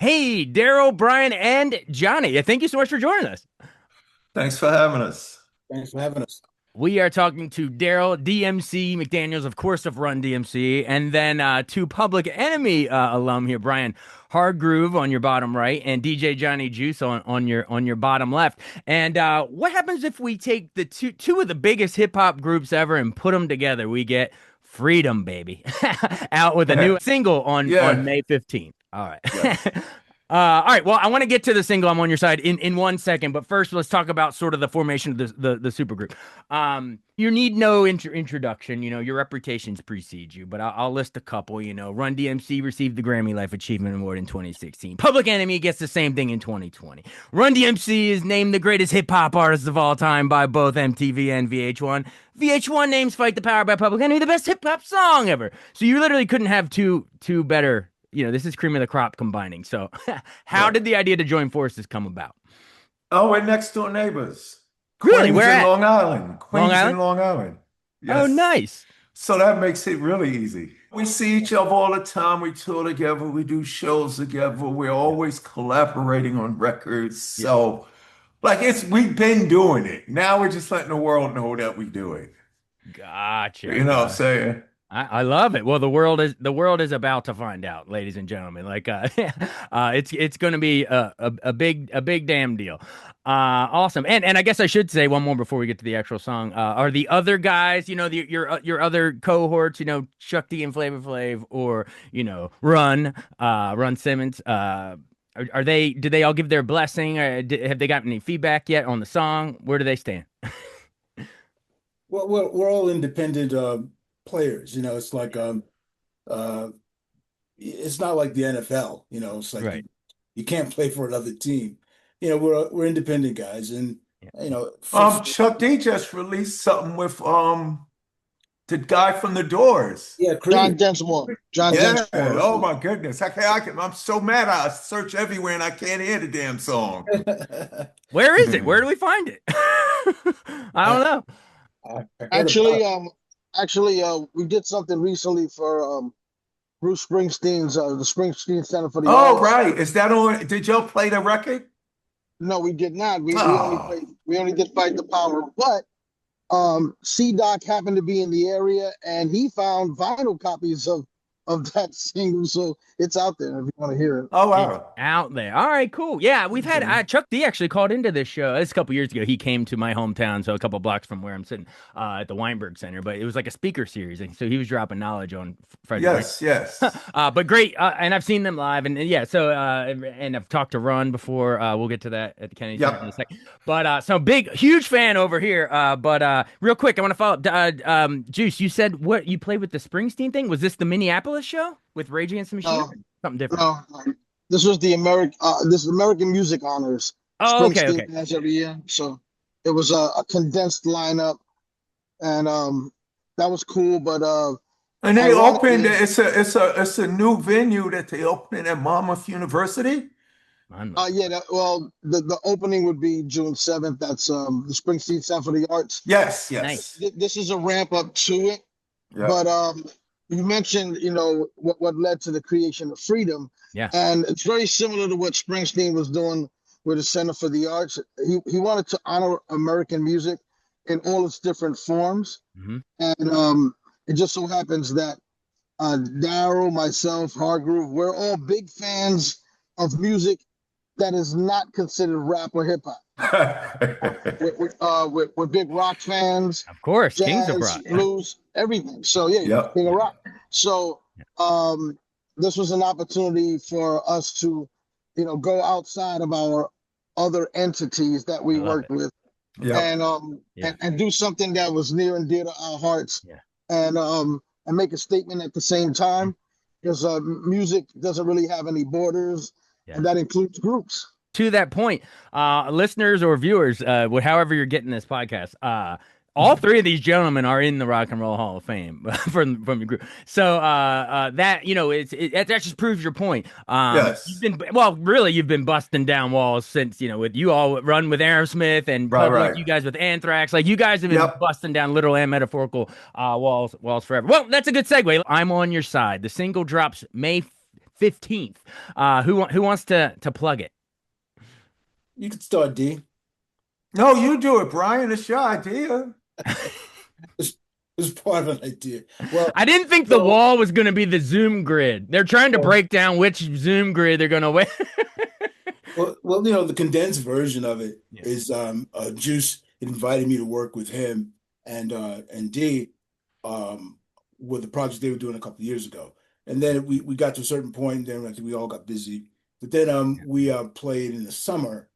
Hey, Darryl, Brian, and Johnny. Thank you so much for joining us. Thanks for having us. Thanks for having us. We are talking to Darryl DMC McDaniels, of course, of Run-DMC, and then two Public Enemy alum here, Brian Hardgroove on your bottom right, and DJ Johnny Juice on your bottom left. And what happens if we take the two of the biggest hip hop groups ever and put them together? We get Freedom, baby, out with a new single on Yeah. May 15th. All right. Yes. All right. Well, I want to get to the single. I'm on your side in 1 second, but first, let's talk about sort of the formation of the supergroup. You need no introduction. You know, your reputations precede you, but I'll list a couple. You know, Run DMC received the Grammy Life Achievement Award in 2016. Public Enemy gets the same thing in 2020. Run DMC is named the greatest hip hop artist of all time by both MTV and VH1. VH1 names "Fight the Power" by Public Enemy the best hip hop song ever. So you literally couldn't have two better. You know, this is cream of the crop combining. So, how Yeah. did the idea to join forces come about? Oh, we're next door neighbors. Really? Queens Where and at? Long Island. Long Queens Island? and Long Island. Oh, Yes. nice. So that makes it really easy. We see each other all the time. We tour together. We do shows together. We're always collaborating on records. Yeah. So, like, we've been doing it. Now we're just letting the world know that we do it. Gotcha. You know what I'm saying? I love it. Well, the world is about to find out, ladies and gentlemen. Like, it's going to be a big damn deal. Awesome. And I guess I should say one more before we get to the actual song. Are the other guys, you know, your other cohorts, you know, Chuck D and Flavor Flav, or Run Simmons, are they? Did they all give their blessing? Or have they gotten any feedback yet on the song? Where do they stand? Well, we're all independent players. You know, it's like uh, it's not like the NFL. You know, it's like Right. you can't play for another team. You know, we're independent guys, and Yeah. you know, Chuck D just released something with the guy from the Doors. yeah, John Creed. Densmore. John Yeah. Densmore. Oh my goodness. I'm so mad. I search everywhere and I can't hear the damn song. Where is it? Where do we find it? I don't know. I heard Actually, about we did something recently for Bruce Springsteen's the Springsteen Center for the Oh, Arts. right. Is that on? Did y'all play the record? No, we did not. Oh, We only did Fight the Power, but C Doc happened to be in the area and he found vinyl copies of that single, so it's out there if you want to hear it. oh It's wow. out there. All right, cool. Yeah, we've had Mhm. Chuck D actually called into this show. It's a couple years ago. He came to my hometown, so a couple blocks from where I'm sitting, at the Weinberg Center. But it was like a speaker series, and so he was dropping knowledge on Freddie. Yes, yes. But great, and I've seen them live, and yeah. So, and I've talked to Run before. We'll get to that at the Kennedy Center in a Yep. second. But so big, huge fan over here. But real quick, I want to follow up. Juice, you said what you played with the Springsteen thing? Was this the Minneapolis show with Rage Against the Machine? No, Or something different. no. This was the American Music Honors. Oh, okay, okay. Springsteen has every year, so it was a condensed lineup, and that was cool. But And they opened ironically, it's a new venue that they opened at Monmouth University. Mine yeah, the opening would be June 7th. That's the Springsteen Center for the Arts. Yes, Nice. yes. This is a ramp up to it. Yeah. But you mentioned, you know, what led to the creation of Freedom, Yeah. and it's very similar to what Springsteen was doing with the Center for the Arts. He wanted to honor American music in all its different forms, Hmm. and it just so happens that Darryl, myself, Hardgroove, we're all big fans of music that is not considered rap or hip hop. We're big rock fans, Of course, Kings of jazz, Rock. blues, everything. So yeah, Yep. King of Rock. So this was an opportunity for us to, you know, go outside of our other entities that we I love worked it. with, Yeah. and and do something that was near and dear to our hearts, Yeah. and make a statement at the same time, because music doesn't really have any borders, Yeah. and that includes groups. To that point, listeners or viewers, however you're getting this podcast, all three of these gentlemen are in the Rock and Roll Hall of Fame from the group. So that, you know, that just proves your point. Yes. You've been busting down walls since, you know, with you all Run with Aerosmith and Right, Public, right. you guys with Anthrax, like you guys have been Yep. busting down literal and metaphorical walls forever. Well, that's a good segue. I'm on your side. The single drops May 15th. Who wants to plug it? You can start, D. No, you do it, Brian. It's your idea. It's part of an idea. Well, I didn't think the wall was going to be the Zoom grid. They're trying to break down which Zoom grid they're going to win. well, the condensed version of it is Juice invited me to work with him and D with the project they were doing a couple of years ago. And then we got to a certain point, and then I think we all got busy. But then we played in the summer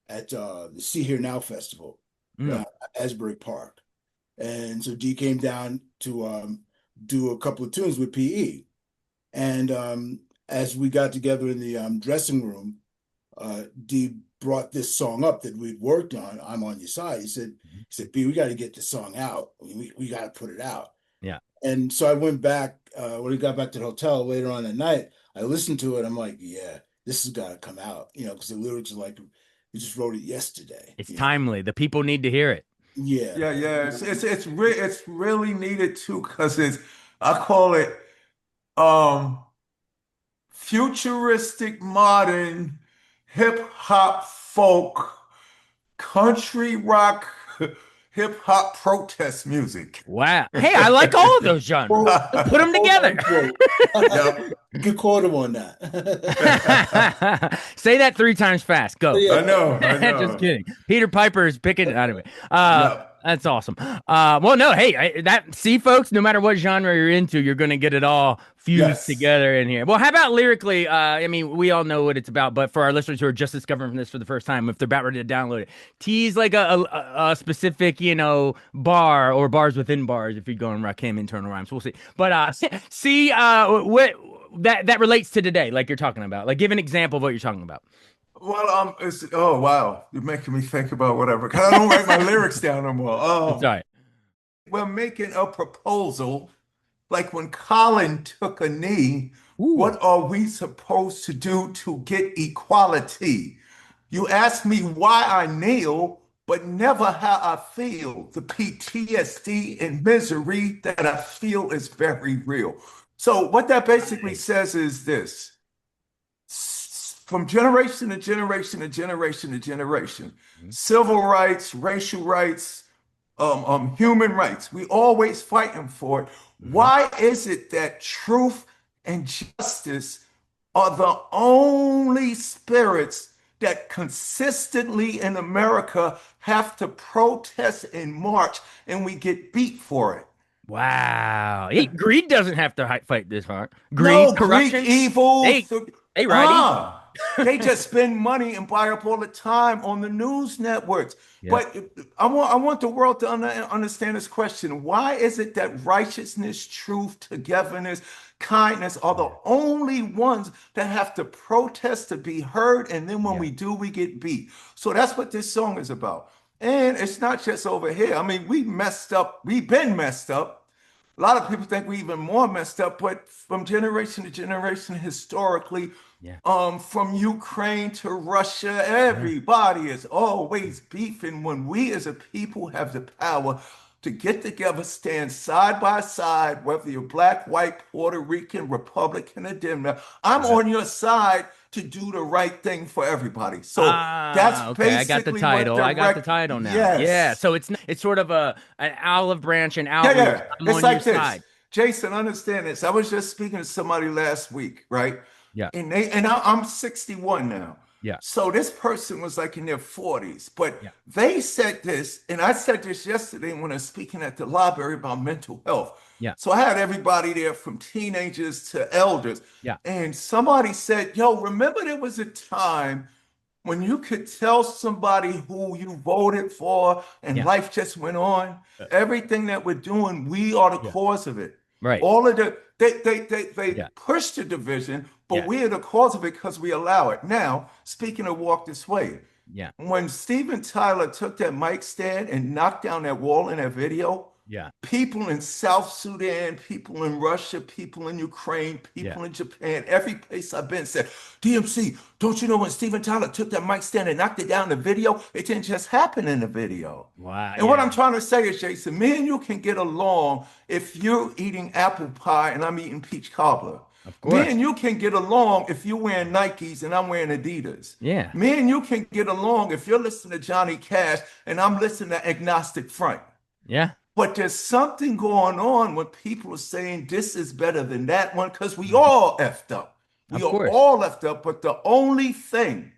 at the See Here Now Festival at Asbury Park. And so D came down to do a couple of tunes with PE. And as we got together in the dressing room, D brought this song up that we'd worked on, I'm On Your Side. He said, B, we got to get this song out. We got to put it out. Yeah. And so I went back, when we got back to the hotel later on that night, I listened to it. I'm like, yeah, this has got to come out, because the lyrics are like, we just wrote it yesterday. It's timely. The people need to hear it. Yeah. It's really needed too, because I call it futuristic, modern, hip hop, folk, country rock, hip hop protest music. Wow. Hey, I like all of those genres. Put them together. Good quote on that. Say that 3 times fast. Go. I know. Just kidding. Peter Piper is picking it anyway. That's awesome. Well, no, hey, folks, no matter what genre you're into, you're going to get it all fused together in here. Well, how about lyrically? I mean, we all know what it's about, but for our listeners who are just discovering this for the first time, if they're about ready to download it, tease like a specific, bar or bars within bars, if you're going Rakim internal rhymes. We'll see. But see what that relates to today, like you're talking about. Like, give an example of what you're talking about. Well, oh wow, you're making me think about whatever. Because I don't write my lyrics down no more. That's right. We're making a proposal, like when Colin took a knee. Ooh. What are we supposed to do to get equality? You ask me why I kneel, but never how I feel. The PTSD and misery that I feel is very real. So what that basically says is this. From generation to generation to generation to generation, civil rights, racial rights, human rights, we always fighting for it. Why is it that truth and justice are the only spirits that consistently in America have to protest and march, and we get beat for it? Wow. Greed doesn't have to fight this hard. Greed, corruption, greed, evil. Hey, righty. They just spend money and buy up all the time on the news networks. Yeah. But I want the world to understand this question. Why is it that righteousness, truth, togetherness, kindness are the only ones that have to protest to be heard? And then when we do, we get beat. So that's what this song is about. And it's not just over here. I mean, we messed up. We've been messed up. A lot of people think we even more messed up, but from generation to generation, historically, from Ukraine to Russia, everybody is always beefing when we as a people have the power to get together, stand side by side, whether you're black, white, Puerto Rican, Republican, or Democrat. I'm on your side to do the right thing for everybody. So that's basically I got the title. I got the title now. Yes. Yeah. So it's sort of an olive branch and outreach. Yeah. I'm it's on like your this. side. Jason, understand this. I was just speaking to somebody last week, right? Yeah. And I'm 61 now. Yeah. So this person was like in their 40s, but they said this, and I said this yesterday when I was speaking at the library about mental health. Yeah. So I had everybody there from teenagers to elders. Yeah. And somebody said, yo, remember there was a time when you could tell somebody who you voted for and life just went on. Everything that we're doing, we are the cause of it. Right. All of they push the division, but we are the cause of it because we allow it. Now, speaking of walk this way, when Steven Tyler took that mic stand and knocked down that wall in that video, people in South Sudan, people in Russia, people in Ukraine, people in Japan, every place I've been said, DMC, don't you know when Steven Tyler took that mic stand and knocked it down in the video, it didn't just happen in the video. Wow. And what I'm trying to say is, Jason, me and you can get along if you're eating apple pie and I'm eating peach cobbler. Of Me course. and you can get along if you're wearing Nikes and I'm wearing Adidas. Yeah. Me and you can get along if you're listening to Johnny Cash and I'm listening to Agnostic Front. Yeah. But there's something going on when people are saying this is better than that one because we all effed up. We Of are course. all effed up. But the only thing,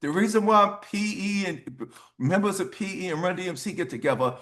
the reason why PE and members of PE and Run DMC get together,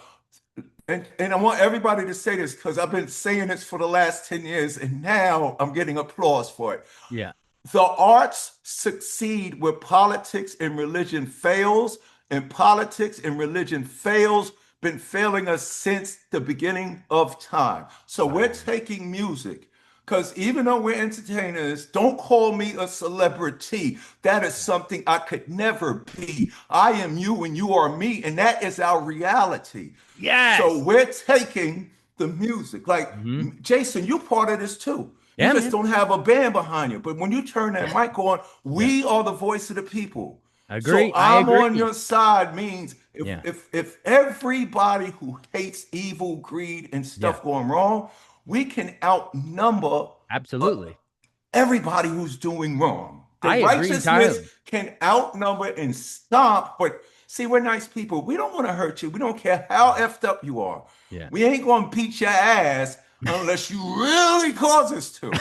and I want everybody to say this because I've been saying this for the last 10 years and now I'm getting applause for it. Yeah. The arts succeed where politics and religion fails, and politics and religion fails, been failing us since the beginning of time. So we're taking music. Because even though we're entertainers, don't call me a celebrity. That is something I could never be. I am you and you are me, and that is our reality. Yes. So we're taking the music. Like, Jason, you're part of this too. You Yeah, just man. don't have a band behind you. But when you turn that mic on, we are the voice of the people. Agree. So I I'm on agree. your side means Yeah. if everybody who hates evil, greed, and stuff going wrong, we can outnumber Absolutely. everybody who's doing wrong. The I agree righteousness entirely. can outnumber and stop, but see, we're nice people. We don't want to hurt you. We don't care how effed up you are. Yeah. We ain't going to beat your ass unless you really cause us to.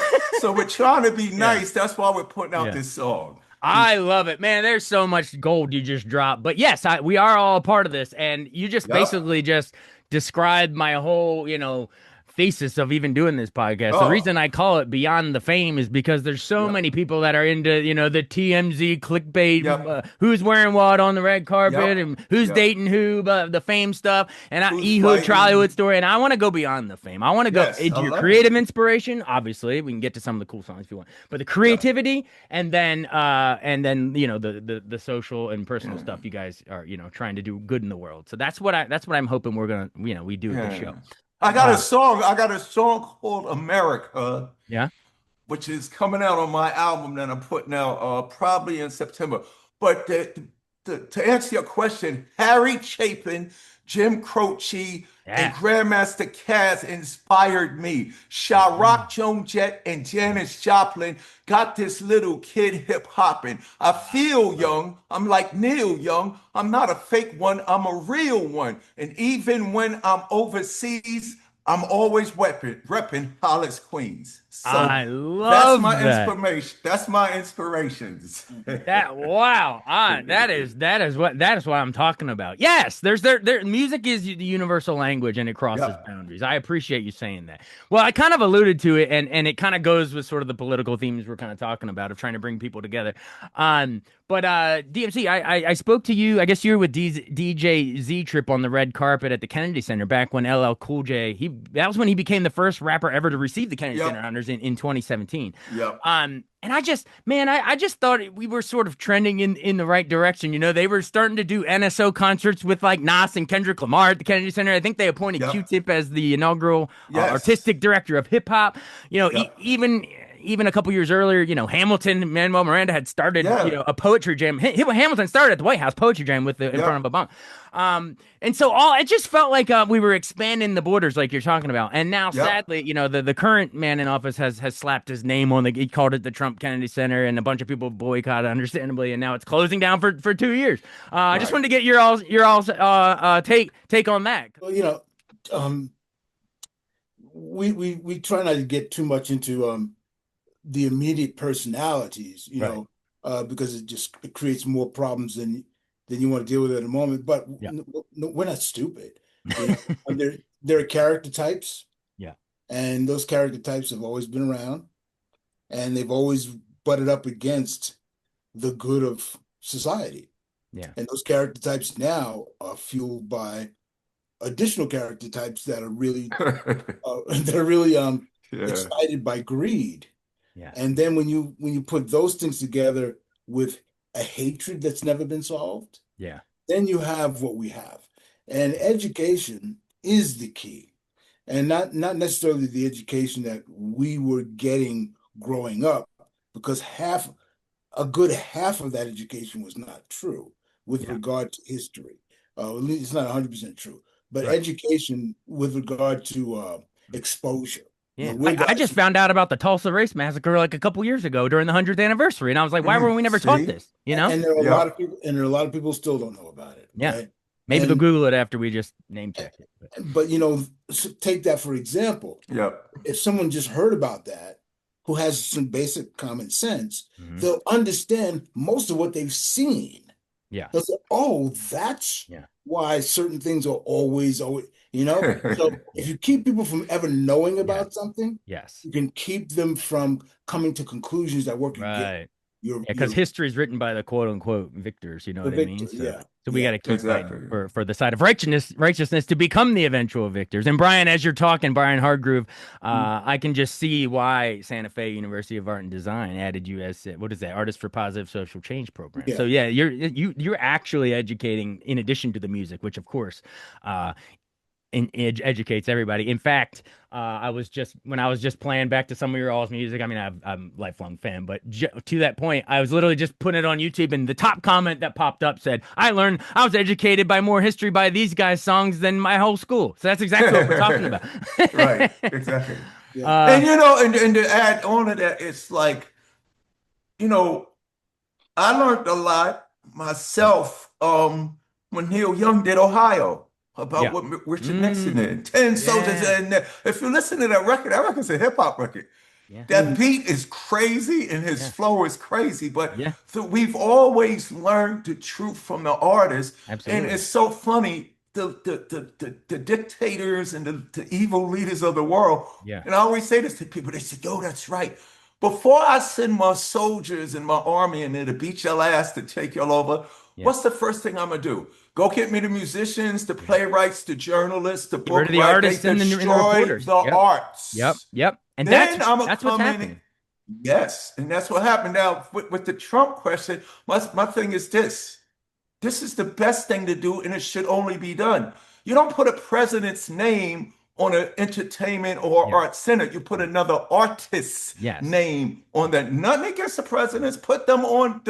So we're trying to be nice. That's why we're putting out this song. I love it, man. There's so much gold you just dropped. But yes, we are all a part of this. And you just basically just described my whole, thesis of even doing this podcast. The reason I call it Beyond the Fame is because there's so many people that are into, the TMZ clickbait, who's wearing what on the red carpet and who's dating who, the fame stuff, and Ehud Trollywood story. And I want to go beyond the fame. I want to go into your creative inspiration. Obviously, we can get to some of the cool songs if you want, but the creativity and then the social and personal stuff you guys are, trying to do good in the world. So that's what I'm hoping we're gonna, we do at the show. I got a song called America. Yeah. Which is coming out on my album that I'm putting out probably in September. But to answer your question, Harry Chapin, Jim Croce, and Grandmaster Caz inspired me. Sha-Rock Joan Jett and Janis Joplin got this little kid hip-hopping. I feel young. I'm like Neil Young. I'm not a fake one. I'm a real one. And even when I'm overseas, I'm always repping Hollis, Queens. So I love that. Inspiration. That's my inspirations. That is what I'm talking about. Yes, there's music is the universal language and it crosses boundaries. I appreciate you saying that. Well, I kind of alluded to it and it kind of goes with sort of the political themes we're kind of talking about of trying to bring people together. But DMC, I spoke to you. I guess you were with DJ Z Trip on the red carpet at the Kennedy Center back when LL Cool J. That was when he became the first rapper ever to receive the Kennedy Center honors in 2017. Yep. And I just thought we were sort of trending in the right direction. They were starting to do NSO concerts with like Nas and Kendrick Lamar at the Kennedy Center. I think they appointed Q-Tip as the inaugural artistic director of hip hop. Even a couple years earlier, Hamilton, Manuel Miranda had started, a poetry jam. Hamilton started at the White House poetry jam in front of Obama. And so it just felt like we were expanding the borders like you're talking about. And now, sadly, the current man in office has slapped his name on he called it the Trump Kennedy Center, and a bunch of people boycotted, understandably, and now it's closing down for 2 years. I just wanted to get your all's take on that. Well, we try not to get too much into the immediate personalities, because it creates more problems than you want to deal with at the moment. But we're not stupid. There are character types, and those character types have always been around, and they've always butted up against the good of society. Yeah, and those character types now are fueled by additional character types that are really excited by greed. Yeah. And then when you put those things together with a hatred that's never been solved, then you have what we have. And education is the key. And not necessarily the education that we were getting growing up, because a good half of that education was not true with regard to history. At least it's not 100% true. But education with regard to exposure. Yeah, we're I just found out about the Tulsa Race Massacre like a couple years ago during the 100th anniversary, and I was like, "Why were we never taught See? this?" You know? and there are a Yep. lot of people, and there are a lot of people still don't know about it. Yeah. Right? Maybe they'll And- Google it after we just name check it. But you know, take that for example. Yep. If someone just heard about that, who has some basic common sense, Mhm. they'll understand most of what they've seen. Yeah. They'll say, "Oh, that's why certain things are always, you know." So if you keep people from ever knowing about something, Yes. you can keep them from coming to conclusions that work against Right. your. Because history is written by the quote unquote victors. You know what I mean? So, so we got to keep fighting for the side of righteousness to become the eventual victors. And Brian, as you're talking, Brian Hardgroove, I can just see why Santa Fe University of Art and Design added you as what is that, Artist for Positive Social Change program. Yeah. So yeah, you're actually educating in addition to the music, which of course educates everybody. In fact, when I was just playing back to some of your all's music. I mean, I'm a lifelong fan, but to that point, I was literally just putting it on YouTube, and the top comment that popped up said, I was educated by more history by these guys' songs than my whole school. So that's exactly what we're talking about. Right, exactly. And you know, and to add on to that, it's like, you know, I learned a lot myself when Neil Young did Ohio. About what Richard Nixon did. 10 soldiers. And if you listen to that record's a hip hop record. Yeah. That beat is crazy and his flow is crazy. But so we've always learned the truth from the artists. Absolutely. And it's so funny, the dictators and the evil leaders of the world. Yeah. And I always say this to people, they say, yo, that's right. Before I send my soldiers and my army in there to beat your ass, to take y'all over, what's the first thing I'm gonna do? Go get me the musicians, the playwrights, the journalists, the book writers, the artists, and the reporters, the arts. Yep. And then that's what's happening. Yes, and that's what happened. Now, with the Trump question, my thing is this. This is the best thing to do, and it should only be done. You don't put a president's name on an entertainment or art center. You put another artist's name on that. Nothing against the presidents. Put them on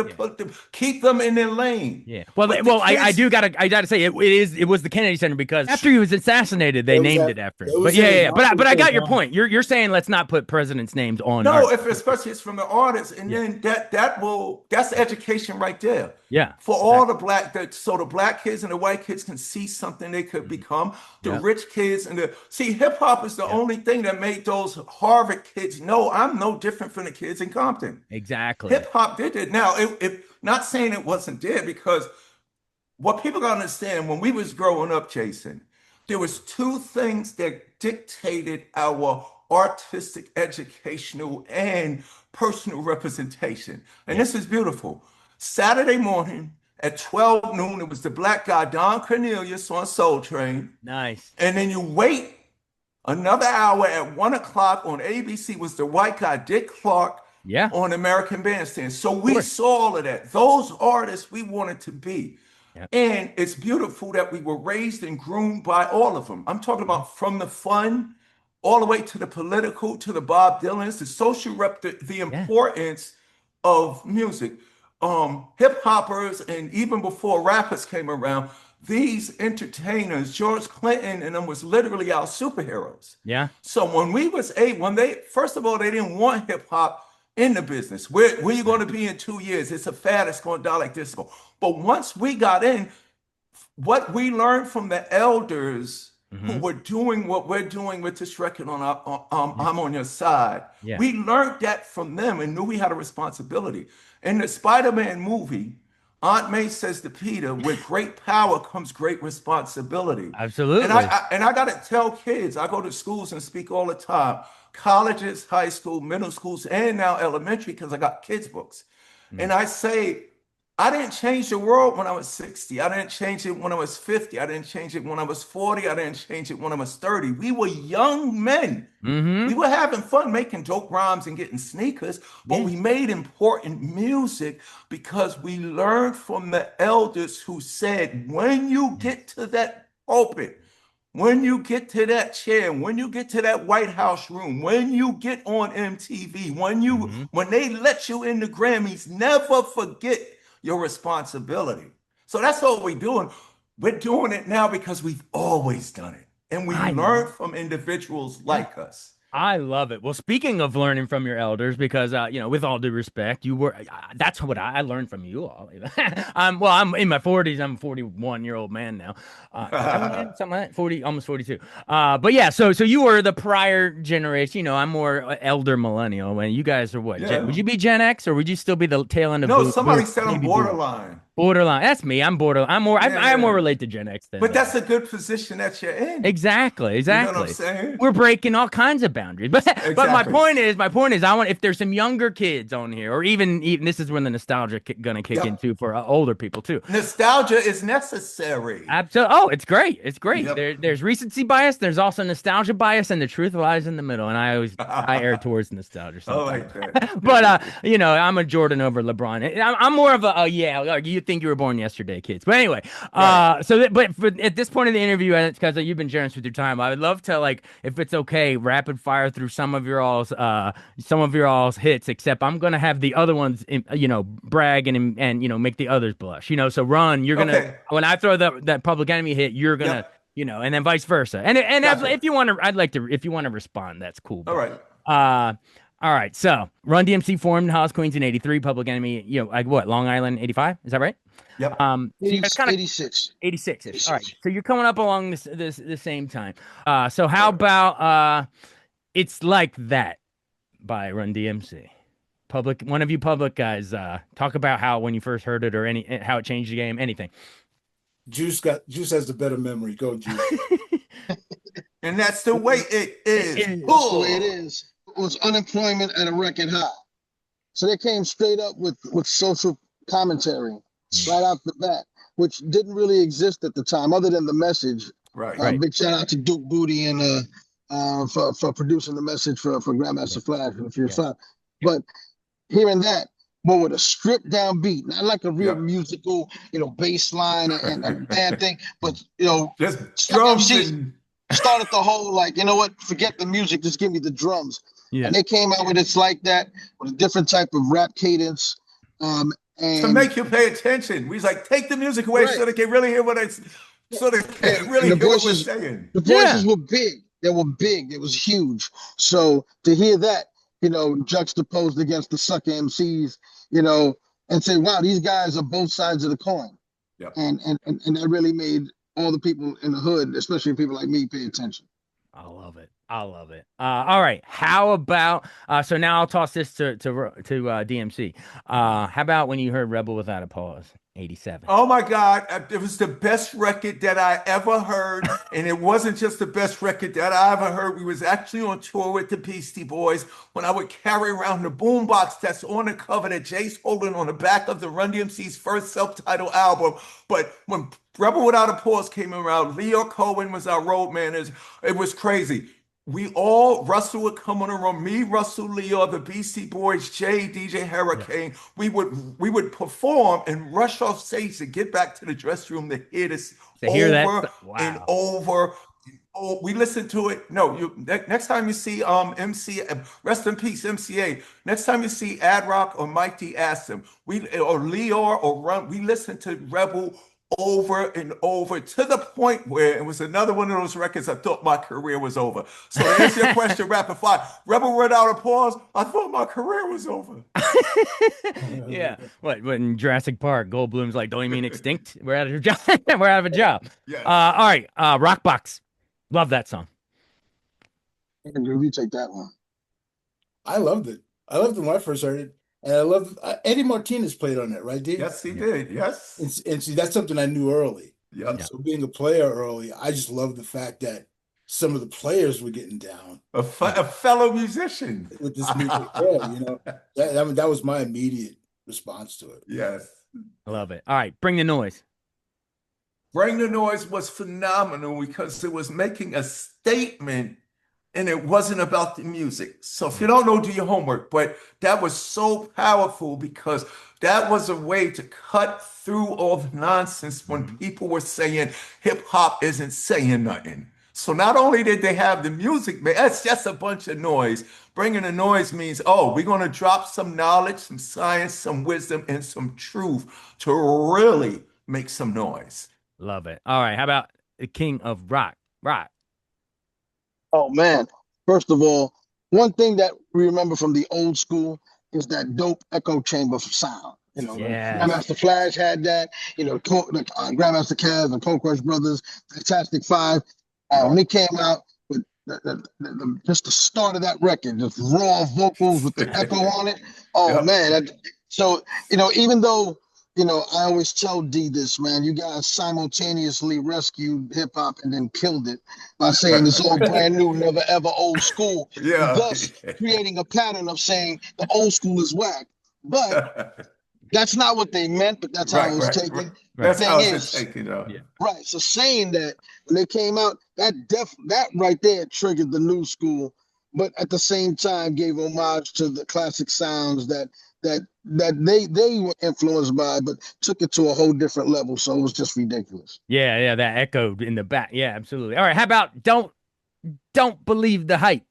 keep them in their lane. Yeah. Well, I gotta say it was the Kennedy Center because after he was assassnated, they named it after him. But but I got your point. You're saying let's not put presidents' names on. No, especially it's from the artists, and then that's education right there. Yeah. For all the black kids and the white kids can see something they could become. The rich kids and see, hip hop is the only thing that made those Harvard kids know I'm no different from the kids in Compton. Exactly. Hip hop did it. Now, not saying it wasn't there, because what people gotta understand, when we was growing up, Jason, there was two things that dictated our artistic, educational, and personal representation. And this is beautiful. Saturday morning at 12 noon, it was the black guy, Don Cornelius, on Soul Train. Nice. And then you wait another hour at 1 o'clock on ABC was the white guy, Dick Clark, on American Bandstand. So we saw all of that. Those artists we wanted to be. Yep. And it's beautiful that we were raised and groomed by all of them. I'm talking about from the fun all the way to the political, to the Bob Dylans, the social the importance of music. Hip hoppers, and even before rappers came around, these entertainers, George Clinton and them, was literally our superheroes. Yeah. So when first of all, they didn't want hip hop in the business. Where you going to be in 2 years? It's a fad. It's going to die like disco. But once we got in, what we learned from the elders who were doing what we're doing with this record on I'm on Your Side. Yeah. We learned that from them and knew we had a responsibility. In the Spider-Man movie, Aunt May says to Peter, with great power comes great responsibility. Absolutely. And I got to tell kids, I go to schools and speak all the time, colleges, high school, middle schools, and now elementary, because I got kids' books. And I say, I didn't change the world when I was 60. I didn't change it when I was 50. I didn't change it when I was 40. I didn't change it when I was 30. We were young men. We were having fun making dope rhymes and getting sneakers, but we made important music because we learned from the elders who said, when you get to that pulpit, when you get to that chair, when you get to that White House room, when you get on MTV, when they let you in the Grammys, never forget your responsibility. So that's all we're doing. We're doing it now because we've always done it. And we learned from individuals like us. I love it. Well, speaking of learning from your elders, because with all due respect, you were that's what I learned from you all. I'm in my 40s. I'm a 41-year-old man now. Is that what I am? Something like that? 40, almost 42. But yeah, so you were the prior generation. I'm more elder millennial. And you guys are what? Yeah. Would you be Gen X, or would you still be the tail end of No, somebody said I'm baby boom? borderline. Borderline. That's me. I'm borderline. I'm more. I more Yeah. relate to Gen X than. But that's a good position that you're in. Exactly. You know what I'm saying? We're breaking all kinds of boundaries. But my Exactly. point is, I want, if there's some younger kids on here, or even this is when the nostalgia gonna kick in too for older people too. Nostalgia is necessary. Absolutely. Oh, it's great. It's great. Yep. There's recency bias. There's also nostalgia bias, and the truth lies in the middle. And I err towards nostalgia sometimes. I like that. But I'm a Jordan over LeBron. I'm more of a you think you were born yesterday, kids. But anyway, Right. at this point in the interview, and because you've been generous with your time, I would love to, like, if it's okay, rapid fire through some of your all's hits. Except I'm gonna have the other ones, brag and make the others blush. So Run, you're gonna, when I throw that Public Enemy hit, you're gonna, and then vice versa. And Gotcha. if you want to, I'd like to, if you want to respond, that's cool. All right. All right. So Run-DMC formed in Hollis, Queens in '83. Public Enemy, like what? Long Island, '85. Is that right? Yep. So you guys kind of 86. 86-ish. All right. So you're coming up along the same time. So how about It's Like That by Run-DMC? One of you public guys, talk about how, when you first heard it, or how it changed the game, anything. Juice has the better memory. Go, Juice. And that's the way it is. That's the way it is. It was unemployment at a record high. So they came straight up with social commentary right out the bat, which didn't really exist at the time, other than the message. Right. Big shout out to Duke Booty and for producing the message for Grandmaster Flash and Fear 5. But hearing that, but with a stripped down beat, not like a real musical, bass line and bad thing, but just drums started the whole, like, forget the music, just give me the drums. Yeah. And they came out with It's Like That, with a different type of rap cadence. And to make you pay attention. We was like, take the music away so they can really hear what hear what we're saying. The voices were big. They were big. It was huge. So to hear that, juxtaposed against the sucker MCs, and say, wow, these guys are both sides of the coin. Yeah. And that really made all the people in the hood, especially people like me, pay attention. I love it. All right. How about so now I'll toss this to DMC. How about when you heard Rebel Without a Pause, 87? Oh my God. It was the best record that I ever heard. And it wasn't just the best record that I ever heard. We was actually on tour with the Beastie Boys when I would carry around the boombox that's on the cover that Jay's holding on the back of the Run-DMC's first self-titled album. But when Rebel Without a Pause came around, Leo Cohen was our road manager. It was crazy. Russell would come on the road, me, Russell, Leo, the Beastie Boys, Jay, DJ Hurricane. Yeah. We would perform and rush off stage to get back to the dressing room to hear this and over. Oh, we listened to it. No, next time you see MC, rest in peace, MCA. Next time you see Ad Rock or Mike D, ask them. Or Leo or Run. We listened to Rebel over and over to the point where it was another one of those records I thought my career was over. So to answer your question, rapid fire, Rebel Without a Pause, I thought my career was over. Yeah. What in Jurassic Park, Goldblum's like, don't you mean extinct? We're out of a job. We're out of a job. Yes. All right. Rockbox. Love that song. Andrew, you take that one. I loved it. I loved it when I first heard it. And I love Eddie Martinez played on it, right, Dave? Yes, he did. Yes. And see, that's something I knew early. Yeah. So being a player early, I just love the fact that some of the players were getting down. A fellow musician with this music. That was my immediate response to it. Yes. I love it. All right, Bring the Noise. Bring the Noise was phenomenal because it was making a statement. And it wasn't about the music. So if you don't know, do your homework. But that was so powerful because that was a way to cut through all the nonsense when people were saying hip hop isn't saying nothing. So not only did they have the music, but that's just a bunch of noise. Bringing the Noise means, we're going to drop some knowledge, some science, some wisdom, and some truth to really make some noise. Love it. All right. How about the King of Rock? Oh man, First of all, one thing that we remember from the old school is that dope echo chamber sound. You know, Grandmaster Flash had that. You know, Grandmaster Caz and Cold Crush Brothers, Fantastic Five. When it came out with just the start of that record, just raw vocals with the echo on it. Oh man! So you know, even though you know, I always tell D this, man. You guys simultaneously rescued hip hop and then killed it by saying it's all brand new, never ever old school. Thus creating a pattern of saying the old school is whack. But that's not what they meant, but that's how it was taken. That's how it's taken, though. Right. So saying that when they came out, that right there triggered the new school, but at the same time gave homage to the classic sounds that they were influenced by, but took it to a whole different level. So it was just ridiculous. Yeah, that echoed in the back. Yeah, absolutely. All right, how about don't believe the hype?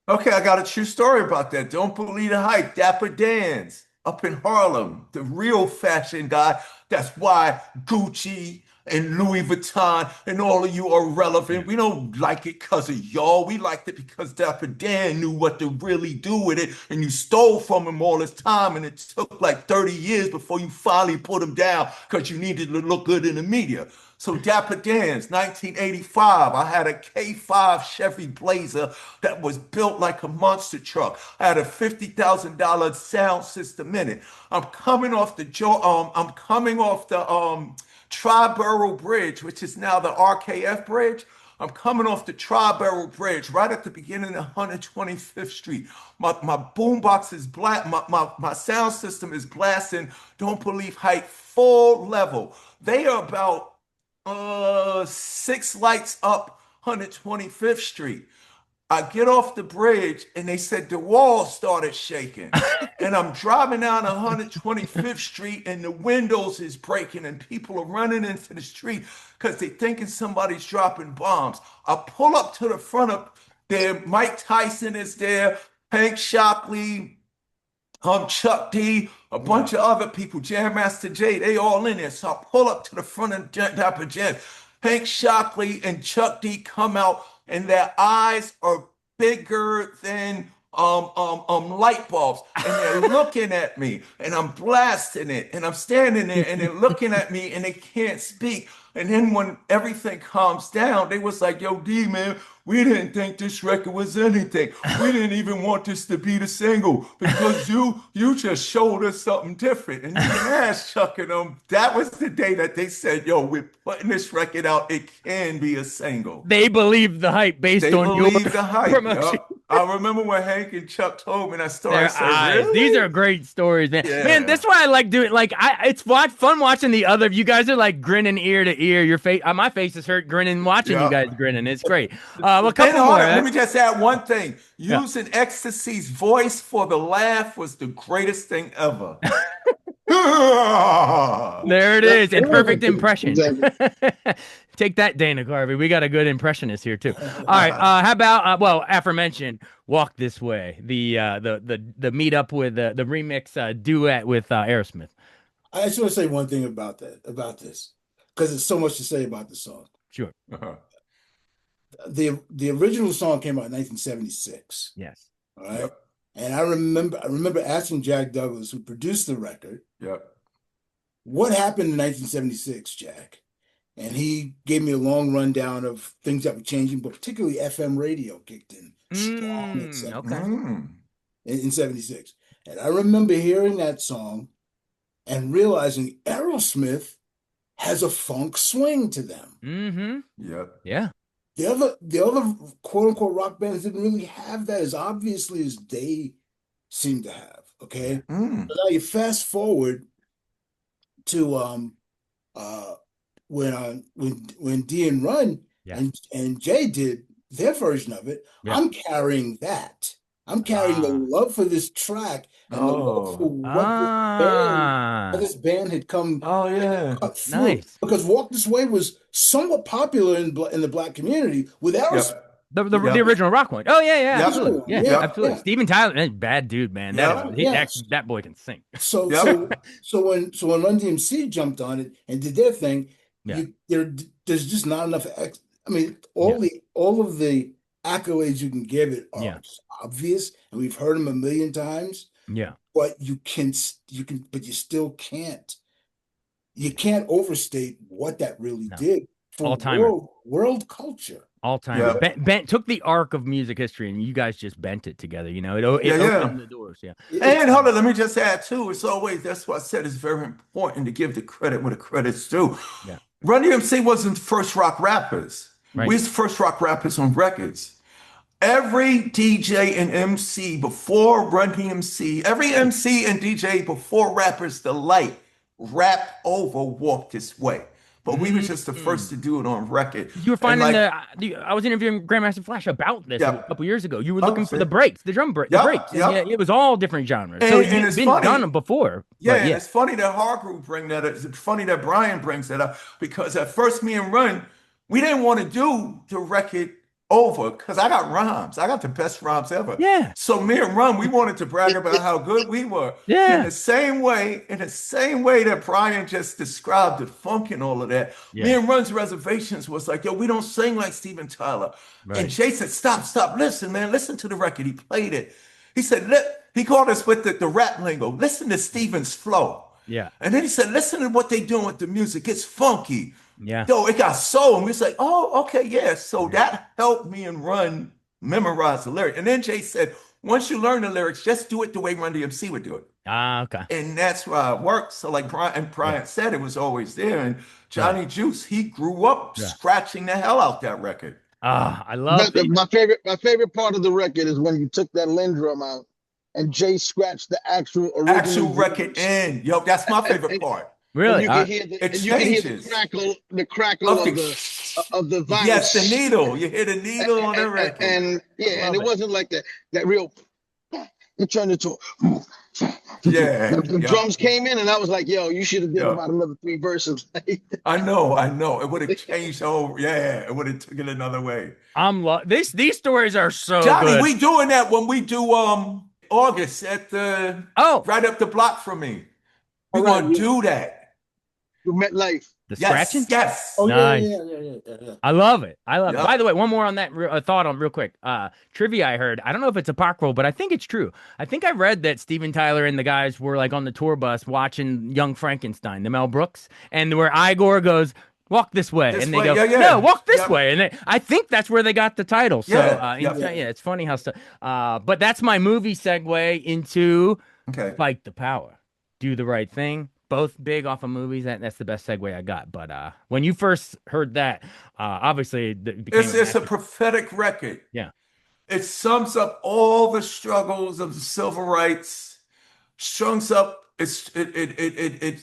Okay, I got a true story about that. Don't believe the hype. Dapper Dan's up in Harlem, the real fashion guy. That's why Gucci and Louis Vuitton and all of you are relevant. We don't like it because of y'all. We liked it because Dapper Dan knew what to really do with it, and you stole from him all this time, and it took like 30 years before you finally put him down because you needed to look good in the media. So Dapper Dan's 1985, I had a K5 Chevy Blazer that was built like a monster truck. I had a $50,000 sound system in it. I'm coming off the Tri-Borough Bridge, which is now the RKF Bridge. I'm coming off the Tri-Borough Bridge right at the beginning of 125th Street. My boombox is black. My sound system is blasting Don't Believe Hype full level. They are about 6 lights up 125th Street. I get off the bridge and they said the wall started shaking. And I'm driving down 125th Street and the windows is breaking and people are running into the street because they're thinking somebody's dropping bombs. I pull up to the front of there. Mike Tyson is there, Hank Shockley, Chuck D, a bunch of other people, Jam Master Jay, they all in there. So I pull up to the front of Dapper Jam. Hank Shockley and Chuck D come out and their eyes are bigger than light bulbs, and they're looking at me, and I'm blasting it, and I'm standing there, and they're looking at me, and they can't speak. And then when everything calms down, they was like, "Yo, D, man, we didn't think this record was anything. We didn't even want this to be the single because you just showed us something different." And you can ask Chuck and them, that was the day that they said, "Yo, we're putting this record out. It can be a single." They believed the hype based on your promotion. I remember when Hank and Chuck told me that story. I said, really? These are great stories, man. Yeah. Man, that's why I like doing. Like, it's fun watching the other. You guys are like grinning ear to ear. Your face, my face is hurt grinning watching you guys grinning. It's great. Well, a couple more. Let me just add one thing. Using Ecstasy's voice for the laugh was the greatest thing ever. There it is. And perfect impression. Take that, Dana Carvey. We got a good impressionist here too. All right. How about aforementioned "Walk This Way"? The meet up with the remix duet with Aerosmith. I just want to say one thing about this, because there's so much to say about the song. Sure. The original song came out in 1976. Yes. All right. Yep. And I remember asking Jack Douglas, who produced the record, what happened in 1976, Jack? And he gave me a long rundown of things that were changing, but particularly FM radio kicked in strong in 76. And I remember hearing that song and realizing Aerosmith has a funk swing to them. Mm-hmm. Yeah. The other quote unquote rock bands didn't really have that as obviously as they seem to have. Okay. So now you fast forward to when D and Run and Jay did their version of it. I'm carrying that. I'm carrying the love for this track and the love for what this band had come through. Nice. Because Walk This Way was somewhat popular in the Black community with Aerosmith. The original rock one. Oh yeah, absolutely. Yeah, absolutely. Steven Tyler, bad dude, man. That boy can sing. So when Run DMC jumped on it and did their thing, there's just not enough. I mean, all of the accolades you can give it are Yeah. obvious, and we've heard them a million times. Yeah. But but you still can't. You can't overstate what that really No. did for All-timer. world culture. All time. Yeah. Bent took the arc of music history, and you guys just bent it together. You know, it Yeah, yeah. opened the doors. Yeah. And hold on, let me just add too. It's always, that's why I said it's very important to give the credit where the credit's due. Yeah. Run-DMC wasn't the first rock rappers. Right. We was the first rock rappers on records. Every DJ and MC before Run-DMC, every MC and DJ before Rappers Delight, Rap Over, Walk This Way. But we was just the first to do it on record. You were finding like, I was interviewing Grandmaster Flash about this a couple years ago. You were looking for see. the breaks, the drum break, the breaks. Yeah. It was all different genres. And- So and it's it's been funny. done before. Yeah, but and it's funny that Hardgroove bring that up. It's funny that Brian brings that up because at first me and Run, we didn't want to do the record over because I got rhymes. I got the best rhymes ever. Yeah. So me and Run, we wanted to brag about how good we were. Yeah. In the same way that Brian just described the funk and all of that. Yeah. Me and Run's reservations was like, yo, we don't sing like Steven Tyler. Right. And Jay said, stop, listen, man, listen to the record. He played it. He said, he called us with the rap lingo. Listen to Steven's flow. Yeah. And then he said, listen to what they doing with the music. It's funky. Yeah. Yo, it got soul. And we was like, oh, okay, yeah. So that helped me and Run memorize the lyric. And then Jay said, once you learn the lyrics, just do it the way Run-DMC would do it. Ah, okay. And that's why it worked. So like Brian said, it was always there. And Johnny Juice, he grew up scratching the hell out that record. Ah, I love it. My favorite part of the record is when you took that Lindrum out and Jay scratched the actual original Record in. Yo, that's my favorite part. Really? You can hear the, It and you can hear changes. the crackle of the vibe. Yes, the needle. You hear the needle on the record. And love it it. wasn't like that real. It turned into Yeah, the yeah. drums came in, and I was like, "Yo, you should have did Yeah. about another 3 verses." I know. It would have changed over. Yeah, it would have taken it another way. These stories are so Johnny, good. we doing that when we do August at the right up the block from me. We All right, gonna do that. You met life. The Yes, scratching? yes. Oh Nice. yeah. I love it. I love it. Yep. By the way, one more on that thought on real quick. Trivia I heard. I don't know if it's apocryphal, but I think it's true. I think I read that Steven Tyler and the guys were like on the tour bus watching Young Frankenstein, the Mel Brooks, and where Igor goes, "Walk this way," This and they way, go, yeah. "No, walk this Yep. way." And I think that's where they got the title. So Yeah. it's funny how stuff. But that's my movie segue into Okay. Fight the Power, Do the Right Thing. Both big off of movies. That's the best segue I got. But when you first heard that, obviously it became It's a prophetic record. Yeah. It sums up all the struggles of the civil rights. It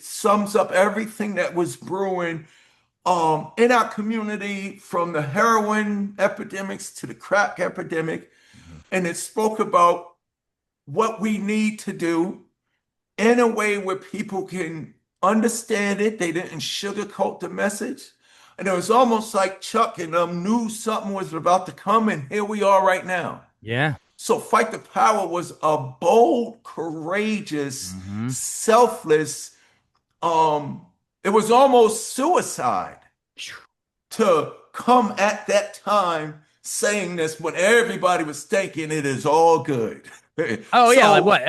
sums up everything that was brewing in our community, from the heroin epidemics to the crack epidemic. And it spoke about what we need to do in a way where people can understand it. They didn't sugarcoat the message. And it was almost like Chuck and knew something was about to come, and here we are right now. Yeah. So Fight the Power was a bold, courageous, selfless, it was almost suicide to come at that time saying this when everybody was thinking it is all good. Oh yeah, So- like what?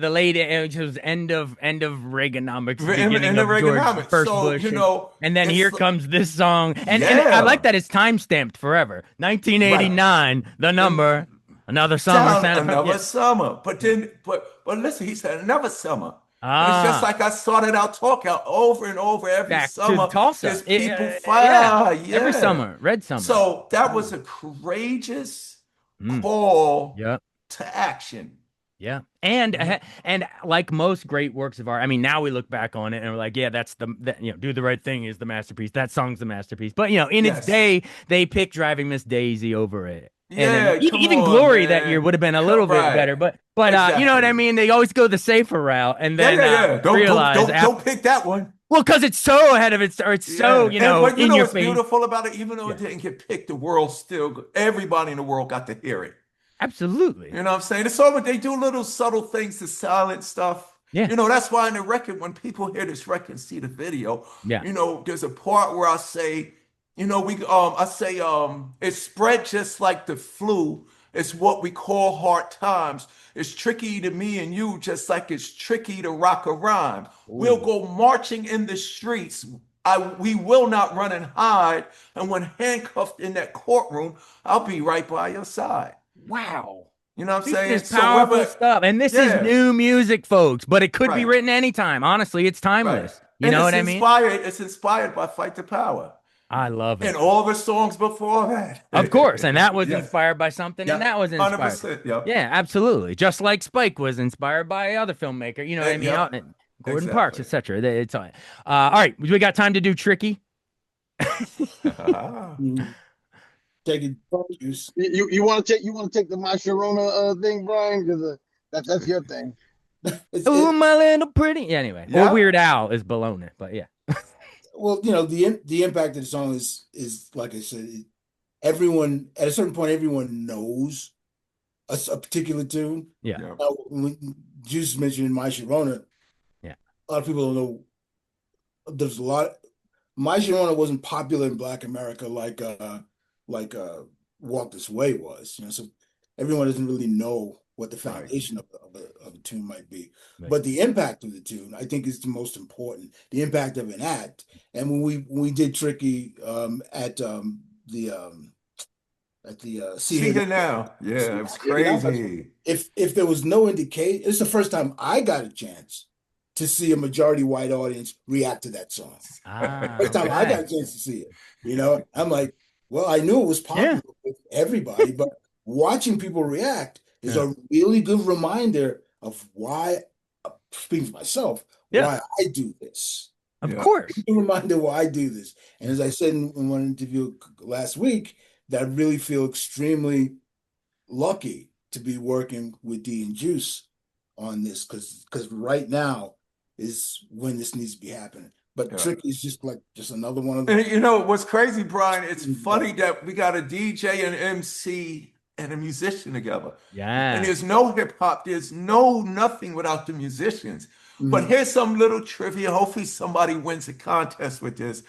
The late it was end of Reaganomics, beginning End of of George Reaganomics. first So, Bush, you know, and then it's here like- comes this song, and I Yeah. like that it's time stamped forever. 1989, the number, another summer, Santa Fe- another yeah. summer. But then, but listen, he said another summer. Ah. It's just like I started out talking out over and over every Back summer. to Tulsa. There's people Every summer, Red Summer. So that was a courageous call yeah. to action. Yeah. And like most great works of art, I mean, now we look back on it and we're like, yeah, that's Do the Right Thing is the masterpiece. That song's the masterpiece. But, in its day, they picked Driving Miss Daisy over it. Yeah, and come even on, Glory man. that year would have been a little bit Right. better. But Exactly. you know what I mean? They always go the safer route and then realize Don't pick that one. well, because it's so ahead of its, or it's so, And what, in your what's face. beautiful about it, even though it didn't get picked, the world still, everybody in the world got to hear it. Absolutely. You know what I'm saying? It's all, they do little subtle things to silence stuff. Yeah. That's why in the record, when people hear this record and see the video, Yeah. there's a part where I say, You know, I say it's spread just like the flu. It's what we call hard times. It's tricky to me and you, just like it's tricky to rock a rhyme. We'll Ooh. go marching in the streets. We will not run and hide. And when handcuffed in that courtroom, I'll be right by your side. Wow. You know what I'm This saying? is powerful stuff. And this is new music, folks, but it could be written anytime. Honestly, it's timeless. You know what I mean? It's inspired by Fight the Power. I love it. And all the songs before that. Of course. And that was inspired by something, and that was inspired. 100%. Yep. Yeah, absolutely. Just like Spike was inspired by other filmmaker. You know what I mean? Yep. Gordon Parks, etc. It's all right. We got time to do Tricky. Take it. You want to take the My Sharona thing, Brian? Because that's your thing. Ooh, my little pretty. Yeah, anyway, or Weird Al is below it, but yeah. Well, you know, the impact of the song is like I said, everyone at a certain point, everyone knows a particular tune. Yeah. When Juice mentioned My Sharona, yeah, a lot of people don't know. There's a lot. My Sharona wasn't popular in Black America like Walk This Way was. You know, so everyone doesn't really know what the foundation of a tune might be. Right. But the impact of the tune, I think, is the most important. The impact of an act. And when we did Tricky at the See Here Now. Yeah, it was crazy. If there was no indication, it's the first time I got a chance to see a majority white audience react to that song. First time I got a chance to see it. You know, I'm like, well, I knew it was popular with everybody, but watching people react is a really good reminder of why, speaking for myself, why I do this. Of course. A reminder why I do this. And as I said in one interview last week, that I really feel extremely lucky to be working with D and Juice on this, because right now is when this needs to be happening. But Tricky is just another one of them. And you know what's crazy, Brian? It's funny that we got a DJ and MC and a musician together. Yeah. And there's no hip hop, there's nothing without the musicians. But here's some little trivia. Hopefully somebody wins a contest with this.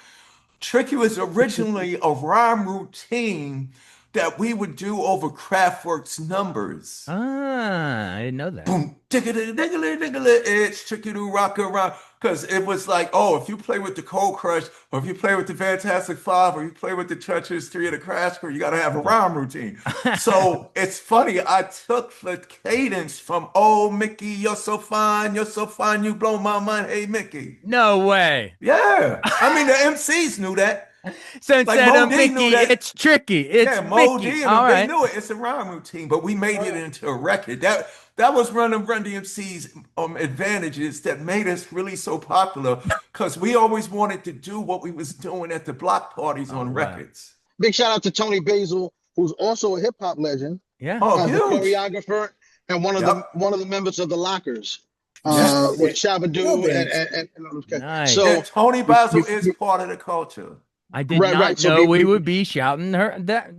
Tricky was originally a rhyme routine that we would do over Kraftwerk's numbers. I didn't know that. Boom, diggity, diggity, diggity, it's tricky to rock around. Because it was like, oh, if you play with the Cold Crush, or if you play with the Fantastic Five, or you play with the Touches 3 of the Crash Crew, you got to have a rhyme routine. So it's funny, I took the cadence from, oh, Mickey, you're so fine, you blow my mind, hey, Mickey. No way. Yeah. I mean, the MCs knew that. So instead of Mickey, it's Tricky. It's Mo Mickey. D, All they knew it. It's a rhyme routine, but we made it into a record. That was Run-DMC's advantages that made us really so popular, because we always wanted to do what we was doing at the block parties on records. Big shout out to Tony Basil, who's also a hip hop legend. Yeah. Oh, huge. choreographer and one of the members of the Lockers. With Shabba-Doo and nice. So Tony Basil is part of the culture. I did not know we would be shouting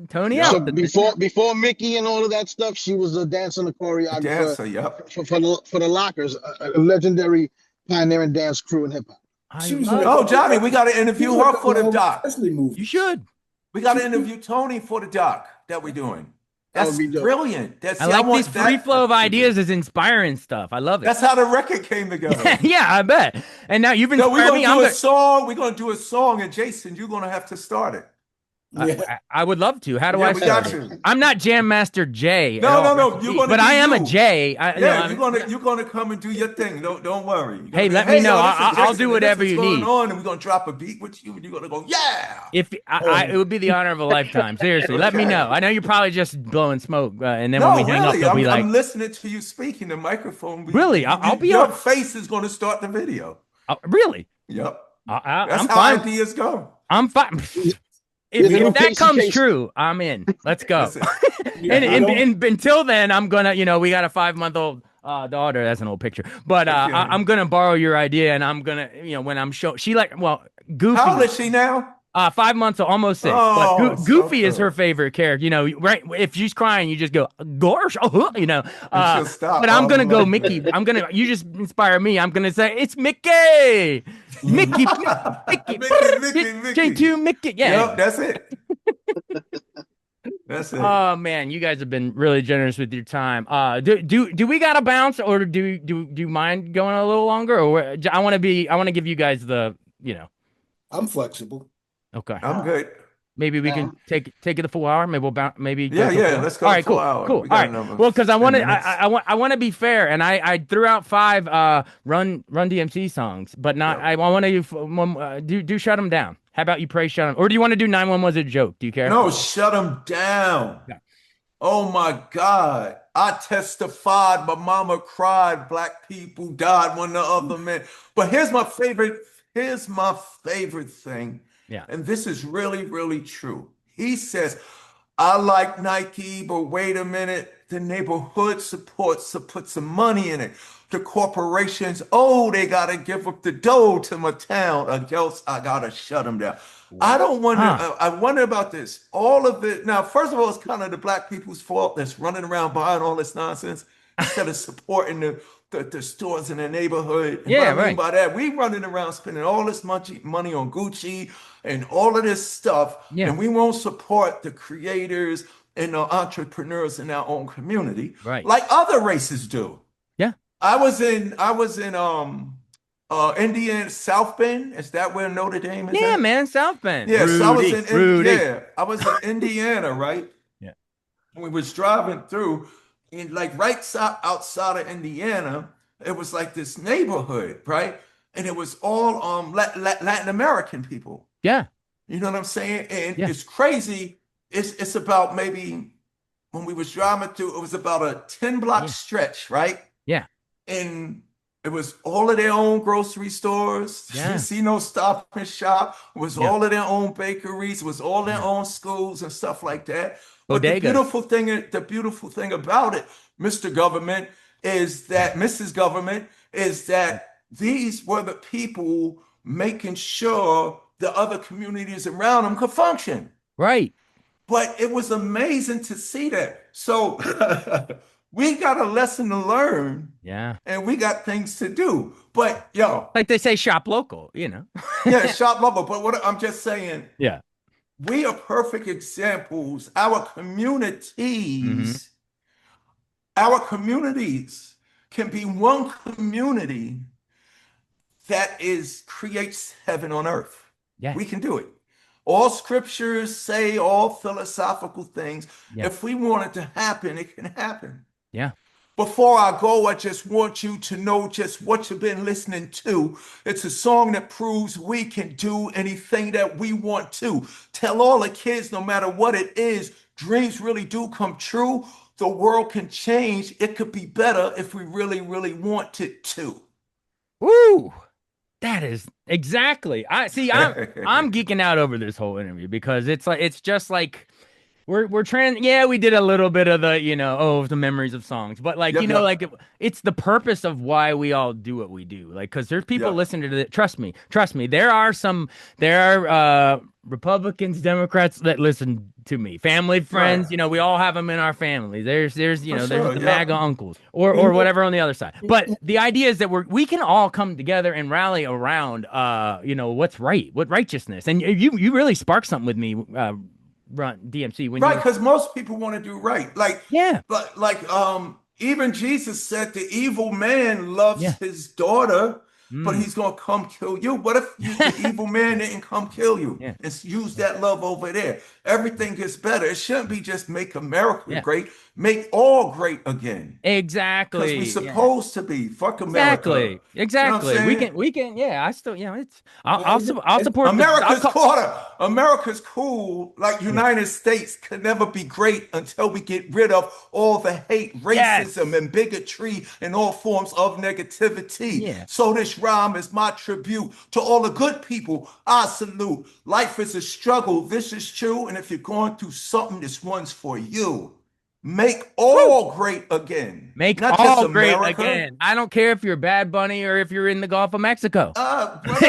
Tony out. So before Mickey and all of that stuff, she was a dancer and a choreographer for the Lockers, a legendary pioneering dance crew in hip hop. Johnny, we got to interview her for the doc. You should. We got to interview Tony for the doc that we're doing. That's brilliant. I like this free flow of ideas is inspiring stuff. I love it. That's how the record came together. Yeah, I bet. And now you've inspired me. We're going to do a song, and Jason, you're going to have to start it. I would love to. How do I start it? I'm not Jam Master J. No. But I am a J. You're gonna come and do your thing. Don't worry. Hey, let me know. I'll do whatever you need. And we're gonna drop a beat with you, and you're gonna go, yeah. It would be the honor of a lifetime. Seriously, let me know. I know you're probably just blowing smoke, and then when we hang up, they'll be like, I'm listening to you speaking the microphone. Really? I'll be. Your face is gonna start the video. Really? Yep. That's how fine. Ideas go. I'm fine. If that comes true, I'm in. Let's go. And until then, I'm gonna, we got a 5-month-old daughter. That's an old picture, but I'm gonna borrow your idea, and I'm gonna, when I'm Goofy. How old is she now? 5 months, almost 6. But Goofy is her favorite character. Right? If she's crying, you just go, gosh, stop. But I'm gonna go Mickey. You just inspire me. I'm gonna say it's Mickey. Mickey, Mickey, J2 Mickey. Yeah. Yep, that's it. That's it. Oh man, you guys have been really generous with your time. Do we gotta bounce, or do you mind going a little longer, or I want to give you guys the, I'm flexible. Okay. I'm good. Maybe we can take it the full hour. Maybe we'll bounce. Maybe Yeah, let's go. All right, cool, hour. cool. All right. Well, because I want to, I want to be fair, and I threw out 5 Run-DMC songs, but not. Yeah. I want to do shut them down. How about you pray shut them, or do you want to do 911 was a joke? Do you care? No, shut them down. Yeah. Oh my God. I testified, my mama cried, black people died when the other men. But here's my favorite thing. Yeah. And this is really, really true. He says, I like Nike, but wait a minute. The neighborhood supports to put some money in it. The corporations, they got to give up the dough to my town, or else I got to shut them down. I don't wonder. I wonder about this. All of it. Now, first of all, it's kind of the black people's fault that's running around buying all this nonsense instead of supporting the stores in the neighborhood. And yeah, what I mean by that, we running around spending all this money on Gucci and all of this stuff, and we won't support the creators and the entrepreneurs in our own community, right? Like other races do. Yeah, I was in Indiana, South Bend. Is that where Notre Dame is? Yeah, at? Man, South Bend. Yeah, Rudy, so I was in Rudy. Yeah, I was in Indiana, right? Yeah, we was driving through, and like right outside of Indiana, it was like this neighborhood, right? And it was all Latin American people. Yeah, you know what I'm saying? And it's crazy. It's about maybe when we was driving through, it was about a 10-block stretch, right? Yeah, and it was all of their own grocery stores. Yeah. You see no Stop and Shop. It was all of their own bakeries. It was all their own schools and stuff like that. But the beautiful thing about it, Mr. Government, is that Mrs. Government, is that these were the people making sure the other communities around them could function. Right. But it was amazing to see that. So we got a lesson to learn. Yeah. And we got things to do. But like they say, shop local, Yeah, shop local. But what I'm just saying, we are perfect examples. Our communities can be one community that creates heaven on earth. Yeah. We can do it. All scriptures say all philosophical things. Yeah. If we want it to happen, it can happen. Yeah. Before I go, I just want you to know just what you've been listening to. It's a song that proves we can do anything that we want to. Tell all the kids, no matter what it is, dreams really do come true. The world can change. It could be better if we really, really want it to. Woo! That is exactly. I'm geeking out over this whole interview because it's just like we're trying. Yeah, we did a little bit of the the memories of songs, but it's the purpose of why we all do what we do. Like, because there's people listening to it. Trust me. There are Republicans, Democrats that listen to me, family, friends. Right. We all have them in our family. There's there's the MAGA uncles or whatever on the other side. But the idea is that we can all come together and rally around what's right, what righteousness. And you really sparked something with me, Run-DMC, when because most people want to do right. Even Jesus said the evil man loves his daughter. But he's going to come kill you. What if the evil man didn't come kill you and use that love over there? Everything gets better. It shouldn't be just make America great. Make all great again. Exactly. Because we're supposed to be. Fuck America. Exactly. You know we can. Yeah. I still. I'll support. America's cool. Like United States could never be great until we get rid of all the hate, racism, and bigotry, and all forms of negativity. Yeah. So this rhyme is my tribute to all the good people. I salute. Life is a struggle. This is true. And if you're going through something, this one's for you. Make all great again. Make all great again. I don't care if you're Bad Bunny or if you're in the Gulf of Mexico.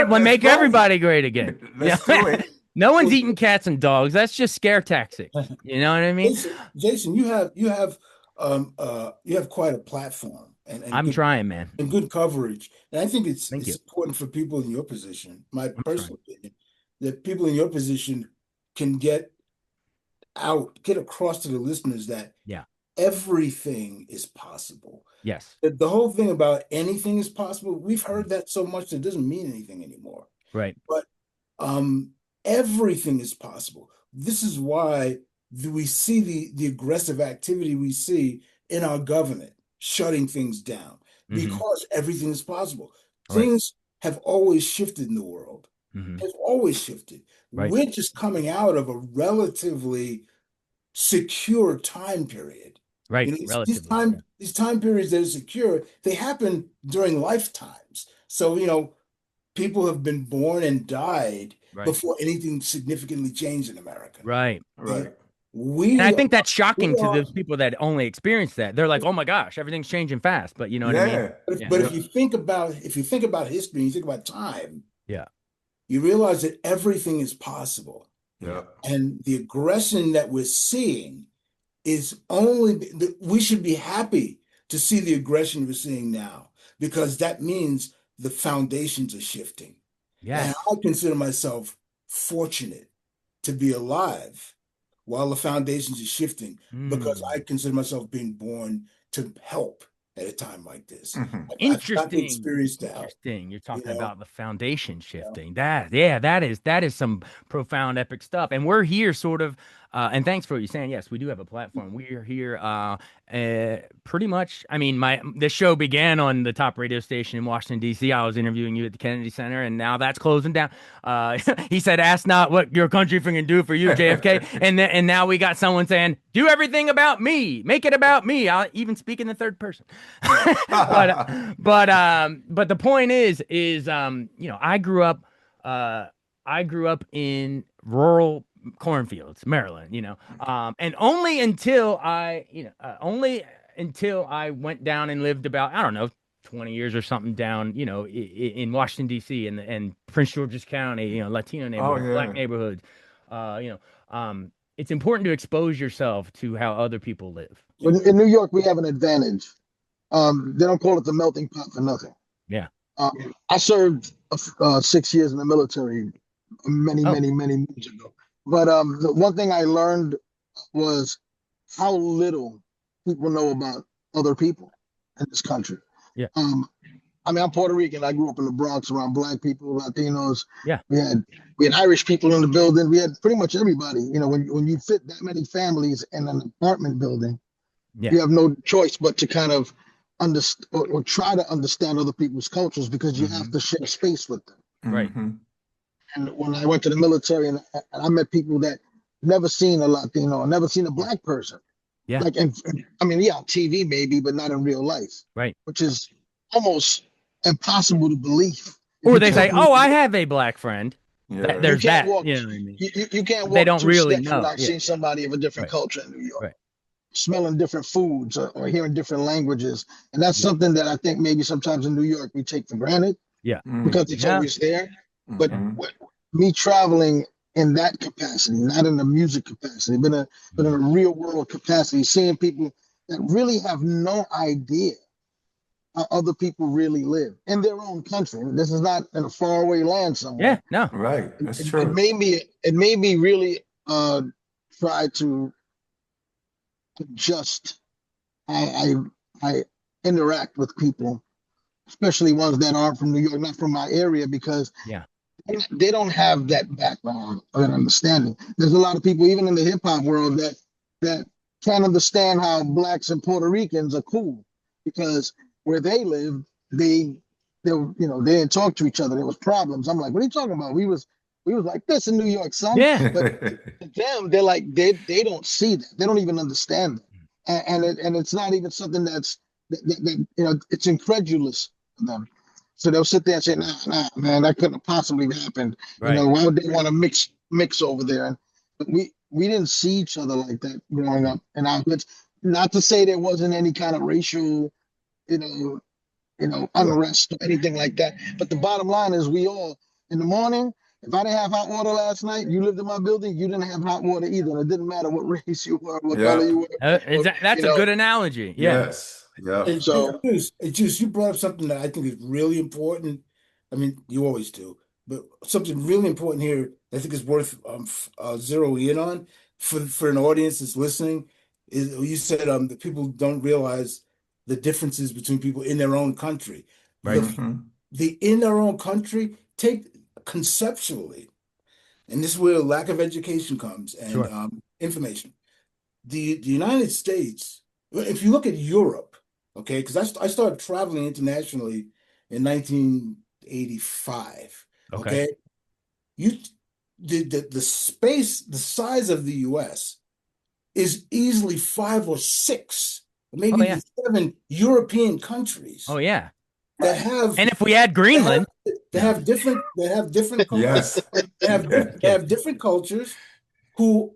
Make everybody great again. Let's do it. No one's eating cats and dogs. That's just scare tactics. You know what I mean? Jason, you have quite a platform. and I'm good, trying, man. and good coverage. And I think it's Thank you. important for people in your position, my I'm personal opinion, that people in your position can get across to the listeners that everything is possible. Yes. The whole thing about anything is possible, we've heard that so much that it doesn't mean anything anymore. Right. But everything is possible. This is why we see the aggressive activity we see in our government shutting things down, because everything is possible. Things have always shifted in the world. Have always shifted. Right. We're just coming out of a relatively secure time period. Right. You know, these time periods that are secure, they happen during lifetimes. So, you know, people have been born and died before anything significantly changed in America. Right. Right. And I think that's shocking to those people that only experience that. They're like, "Oh my gosh, everything's changing fast." But you know what I mean? But if you think about history, and you think about time, yeah, you realize that everything is possible. Yeah. And the aggression that we're seeing is we should be happy to see the aggression we're seeing now, because that means the foundations are shifting. Yeah. And I consider myself fortunate to be alive while the foundations are shifting, because I consider myself being born to help at a time like this. Interesting. I've got the experience now. Interesting. You're talking about the foundation shifting. That is some profound epic stuff. And we're here sort of, and thanks for what you're saying. Yes, we do have a platform. We're here pretty much. I mean, this show began on the top radio station in Washington, D.C. I was interviewing you at the Kennedy Center, and now that's closing down. He said, "Ask not what your country can do for you, JFK." and now we got someone saying, "Do everything about me. Make it about me." I'll even speak in the third person. But the point is you know, I grew up in rural cornfields, Maryland, you know, and only until I went down and lived about, I don't know, 20 years or something down, you know, in Washington, D.C. and Prince George's County, you know, Latino neighborhoods, Black neighborhoods, you know, it's important to expose yourself to how other people live. In New York, we have an advantage. They don't call it the melting pot for nothing. Yeah. I served 6 years in the military many moons ago. But the one thing I learned was how little people know about other people in this country. Yeah. I mean, I'm Puerto Rican. I grew up in the Bronx around Black people, Latinos. Yeah. We had Irish people in the building. We had pretty much everybody. You know, when you fit that many families in an apartment building, you have no choice but to kind of understand or try to understand other people's cultures, because you have to share space with them. Right. And when I went to the military, and I met people that never seen a Latino or never seen a Black person. Yeah. Like, and I mean, yeah, on TV maybe, but not in real life. Right. Which is almost impossible to believe. Or they say, "Oh, I have a Black friend." Yeah. There's that. Walk, you know what I mean? You can't walk. They don't really know. Without seeing somebody of a different culture in New York. Smelling different foods or hearing different languages. And that's something that I think maybe sometimes in New York we take for granted. Yeah. Because it's always there. But me traveling in that capacity, not in the music capacity, but in a real world capacity, seeing people that really have no idea how other people really live in their own country. This is not in a faraway land somewhere. Yeah, no. Right. That's true. It made me really try to adjust how I interact with people, especially ones that aren't from New York, not from my area, because they don't have that background or that understanding. There's a lot of people, even in the hip hop world, that can't understand how Blacks and Puerto Ricans are cool, because where they live, they didn't talk to each other. There was problems. I'm like, what are you talking about? We was like this in New York, son. Yeah. But to them, they're like, they don't see that. They don't even understand that. And it's not even something that you know, it's incredulous to them. So they'll sit there and say, nah, man, that couldn't have possibly happened. Right. You know, why would they want to mix over there? But we didn't see each other like that growing up in our hoods. Not to say there wasn't any kind of racial, you know, unrest or anything like that. But the bottom line is, we all, in the morning, if I didn't have hot water last night, you lived in my building, you didn't have hot water either. And it didn't matter what race you were, what color you were. That's a good analogy. Yeah. Yes. Yeah. And So Juice, you brought up something that I think is really important. I mean, you always do, but something really important here I think is worth zeroing in on for an audience that's listening is you said that people don't realize the differences between people in their own country. Right. The in their own country, take conceptually, and this is where lack of education comes and Sure. information. The United States, if you look at Europe, okay, because I started traveling internationally in 1985. Okay, you the space, the size of the U.S. is easily 5 or 6, maybe even 7 European countries. Oh yeah. That have, and if we add Greenland, they have different cultures. Yes. They have different cultures who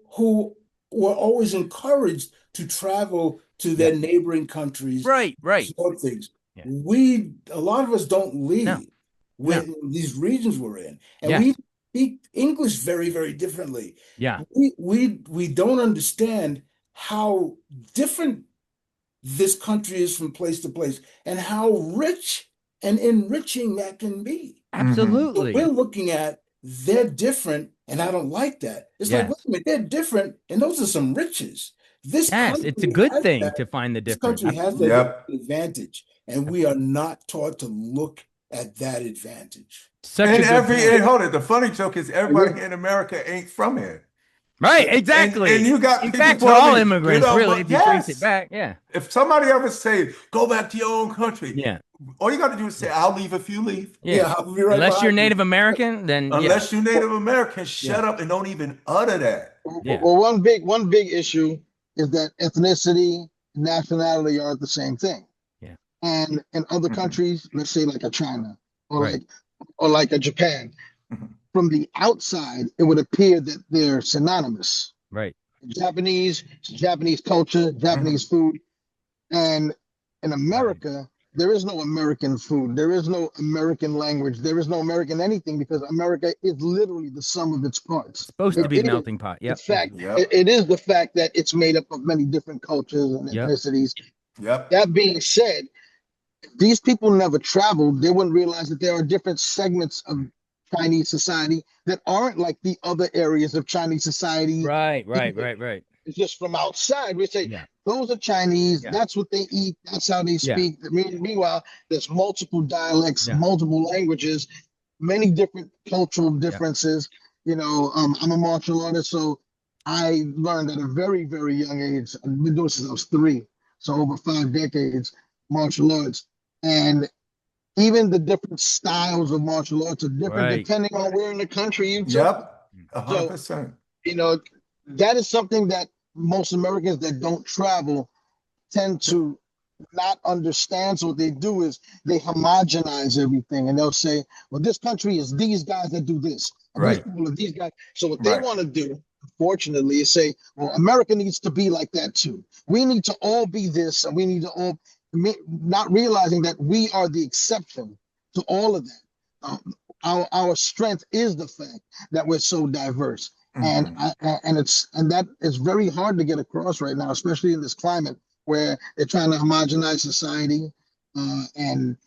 were always encouraged to travel to their neighboring countries. Right. Sort things. Yeah. A lot of us don't lead with these regions we're in. And we speak English very, very differently. Yeah. We don't understand how different this country is from place to place and how rich and enriching that can be. Absolutely. So we're looking at they're different, and I don't like that. It's like, wait a minute, they're different, and those are some riches. This country it's a good has thing that. to find the This difference. country has that advantage, and we are not taught to look at that advantage. Hold it. The funny joke is everybody in America ain't from here. Right, exactly. And you got in people fact, we're all telling me, immigrants, really, if you trace it back. Yeah. If somebody ever say, go back to your own country, all you got to do is say, I'll leave if you leave. Yeah, I'll be right unless you're behind Native American, then unless you're Native American, shut up and don't even utter that. Well, one big issue is that ethnicity and nationality aren't the same thing. Yeah. And in other countries, let's say like a China or like a Japan, from the outside, it would appear that they're synonymous. Right. Japanese culture, Japanese food. And in America, there is no American food. There is no American language. There is no American anything because America is literally the sum of its parts. It's supposed to be the melting pot. In fact, it is the fact that it's made up of many different cultures and ethnicities. That being said, if these people never traveled, they wouldn't realize that there are different segments of Chinese society that aren't like the other areas of Chinese society. Right. It's just from outside. We say, those are Chinese. That's what they eat. That's how they speak. Meanwhile, there's multiple dialects, multiple languages, many different cultural differences. You know, I'm a martial artist, so I learned at a very, very young age. I've been doing since I was 3, so over 5 decades, martial arts. And even the different styles of martial arts are different depending on where in the country you took. 100%. So, you know, that is something that most Americans that don't travel tend to not understand. So what they do is they homogenize everything, and they'll say, well, this country is these guys that do this. These people are these guys. So what they want to do, unfortunately, is say, well, America needs to be like that too. We need to all be this, and we need to all, not realizing that we are the exception to all of that. Our strength is the fact that we're so diverse. And that is very hard to get across right now, especially in this climate where they're trying to homogenize society and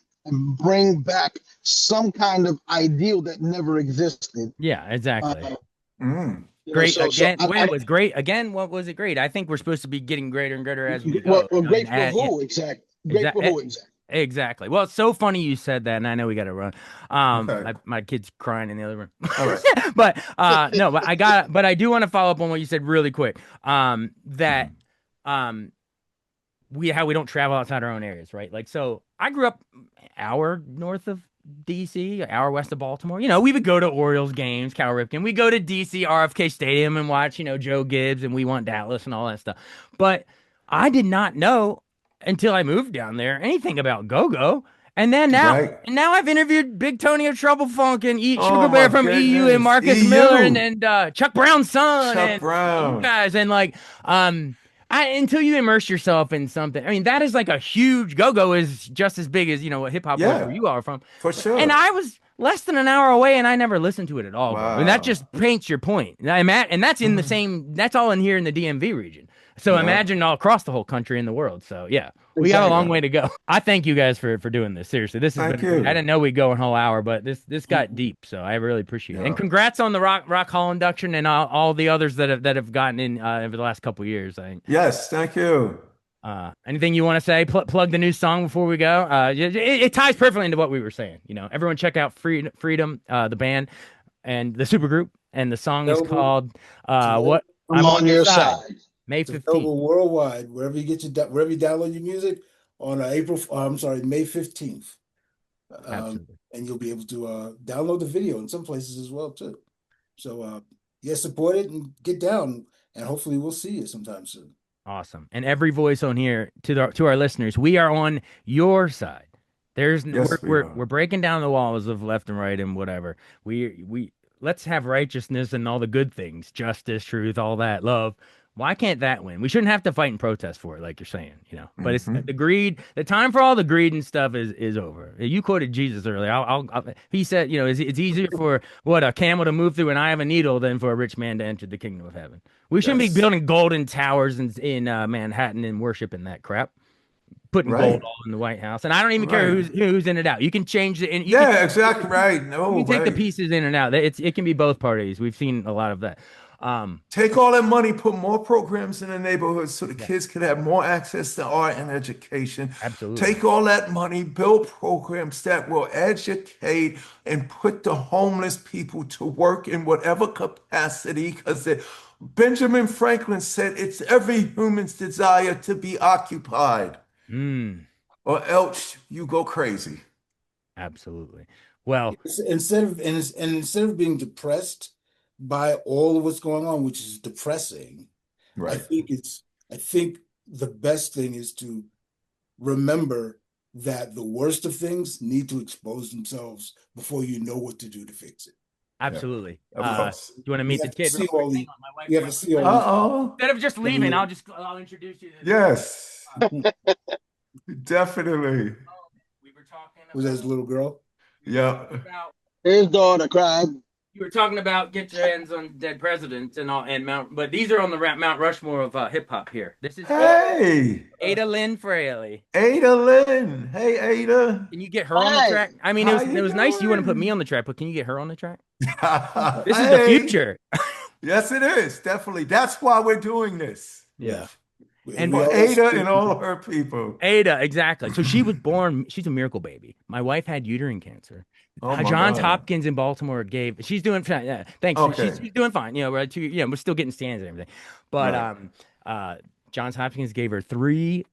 bring back some kind of ideal that never existed. Yeah, exactly. Great again. When it was great again, what was it great? I think we're supposed to be getting greater and greater as we go. Well, great for who exactly? Great for who exactly? Exactly. Well, it's so funny you said that, and I know we got to run. My kid's crying in the other room. All right. But no, but I do want to follow up on what you said really quick. That we don't travel outside our own areas, right? Like, so I grew up an hour north of DC, an hour west of Baltimore. You know, we would go to Orioles games, Cal Ripken. We go to DC RFK Stadium and watch, you know, Joe Gibbs, and we want Dallas and all that stuff. But I did not know until I moved down there anything about go-go. And then now I've interviewed Big Tony of Trouble Funk and Sugar Bear from EU and Marcus Miller and Chuck Brown's son and you guys. And like, until you immerse yourself in something, I mean, that is like a huge go-go is just as big as, you know, what hip hop was where you are from. For sure. And I was less than an hour away and I never listened to it at all. Wow. And that just paints your point. And that's in the same, that's all in here in the DMV region. So imagine all across the whole country and the world. So yeah. We got a long Exactly. way to go. I thank you guys for doing this. Seriously, this has Thank been. you. I didn't know we'd go a whole hour, but this got deep. So I really appreciate it. And Yeah. congrats on the Rock Hall induction and all the others that have gotten in over the last couple of years. I think. Yes, thank you. Anything you want to say? Plug the new song before we go. It ties perfectly into what we were saying. You know, everyone check out Freedom, the band, and the supergroup, and the song is called "What I'm on your side. May It's 15th. available worldwide, wherever you download your music on May 15th. Absolutely. And you'll be able to download the video in some places as well too. So support it and get down, and hopefully we'll see you sometime soon. Awesome. And every voice on here to our listeners, we are on your side. We're breaking down the walls of left and right and whatever. We let's have righteousness and all the good things, justice, truth, all that, love. Why can't that win? We shouldn't have to fight and protest for it, like you're saying, you know. But it's the greed. The time for all the greed and stuff is over. You quoted Jesus earlier. He said, you know, it's easier for a camel to move through an eye of a needle than for a rich man to enter the kingdom of heaven. We shouldn't be building golden towers in Manhattan and worshiping that crap. Putting gold all in the White House, and I don't even care who's in it out. You can change it. And exactly right. No, you take the pieces in and out. It can be both parties. We've seen a lot of that. Take all that money, put more programs in the neighborhoods so the kids could have more access to art and education. Absolutely. Take all that money, build programs that will educate and put the homeless people to work in whatever capacity, because Benjamin Franklin said it's every human's desire to be occupied, or else you go crazy. Absolutely. Well, instead of being depressed by all of what's going on, which is depressing, right? I think the best thing is to remember that the worst of things need to expose themselves before you know what to do to fix it. Absolutely. Yeah, you want to meet the kid? You have to see all Instead of just leaving, I'll introduce you. Yes. Definitely. We were talking about, was that his little girl? Yeah. His daughter cried. You were talking about get your hands on dead presidents and all, but these are on the Mount Rushmore of hip hop here. This is Ada Lynn Fraley. Ada Lynn. Hey, Ada. Can you get her on the track? I mean, it was nice you want to put me on the track, but can you get her on the track? This is the future. Yes, it is. Definitely. That's why we're doing this. Yeah. And for Ada and all her people. Ada, exactly. So she was born, she's a miracle baby. My wife had uterine cancer. Johns Hopkins in Baltimore she's doing fine. Yeah, thanks. Okay. She's doing fine. You know, we're still getting scans and everything. But Johns Hopkins gave her three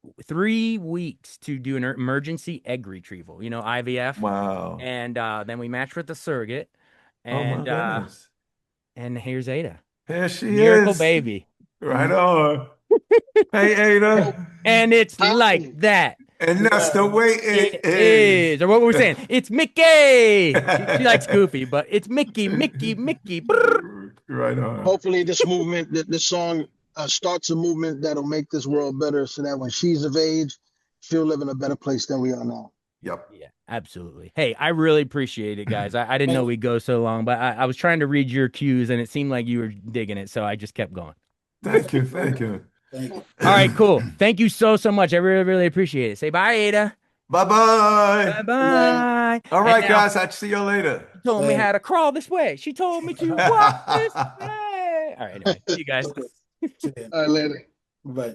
weeks to do an emergency egg retrieval, you know, IVF. Wow. And then we matched with the surrogate. And and here's Ada. There she Miracle is. baby. Right on. Hey, Ada. And it's like that. And that's the way it is. Or what were we saying? It's Mickey. She likes Goofy, but it's Mickey. Right on. Hopefully this movement, this song starts a movement that'll make this world better so that when she's of age, she'll live in a better place than we are now. Yep. Yeah, absolutely. Hey, I really appreciate it, guys. I didn't know we'd go so long, but I was trying to read your cues and it seemed like you were digging it, so I just kept going. Thank you. Thank you. Thank you. All right, cool. Thank you so much. I really, really appreciate it. Say bye, Ada. Bye-bye. Bye-bye. All right, guys. I'll see you later. She told me how to crawl this way. She told me to walk this way. All right, anyway. See you guys. Okay. All right, later. Bye.